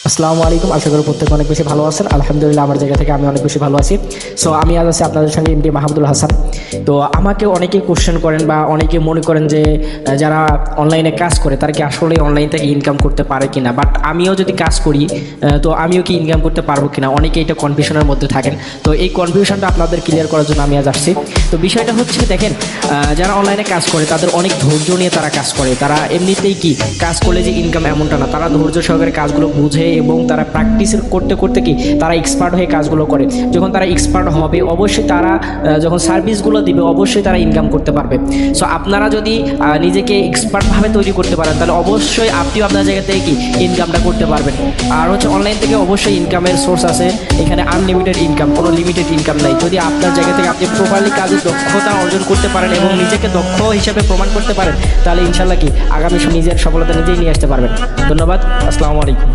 আসসালামু আলাইকুম। আশা করি প্রত্যেকে অনেক বেশি ভালো আছেন। আলহামদুলিল্লাহ আমার জায়গা থেকে আমি অনেক বেশি ভালো আছি। সো আমি আজ আছি আপনাদের সঙ্গে এমডি মাহমুদুল হাসান। তো আমাকে অনেকেই কোশ্চেন করেন বা অনেকে মনে করেন যে যারা অনলাইনে কাজ করে তারা কি আসলে অনলাইন থেকে ইনকাম করতে পারে কিনা, বাট আমিও যদি কাজ করি তো আমিও কি ইনকাম করতে পারবো কিনা, অনেকে এটা কনফিউশনের মধ্যে থাকেন। তো এই কনফিউশনটা আপনাদের ক্লিয়ার করার জন্য আমি আজ আসছি। তো বিষয়টা হচ্ছে দেখেন, যারা অনলাইনে কাজ করে তাদের অনেক ধৈর্য নিয়ে তারা কাজ করে। তারা এমনিতেই কি কাজ করলে যে ইনকাম এমনটা না, তারা ধৈর্য সহকারে কাজগুলো বুঝে এবং তারা প্র্যাকটিসের করতে করতে কি তারা এক্সপার্ট হয়ে কাজগুলো করে। যখন তারা এক্সপার্ট হবে অবশ্যই তারা যখন সার্ভিসগুলো দিবে অবশ্যই তারা ইনকাম করতে পারবে। সো আপনারা যদি নিজেকে এক্সপার্টভাবে তৈরি করতে পারেন তাহলে অবশ্যই আপনিও আপনার জায়গা থেকে কি ইনকামটা করতে পারবেন। আর হচ্ছে অনলাইন থেকে অবশ্যই ইনকামের সোর্স আছে, এখানে আনলিমিটেড ইনকাম, কোনো লিমিটেড ইনকাম নাই। যদি আপনার জায়গা থেকে আপনি প্রপারলি কাজের দক্ষতা অর্জন করতে পারেন এবং নিজেকে দক্ষ হিসেবে প্রমাণ করতে পারেন তাহলে ইনশাল্লাহ কি আগামী নিজের সফলতা নিজেই নিয়ে আসতে পারবেন। ধন্যবাদ। আসসালামু আলাইকুম।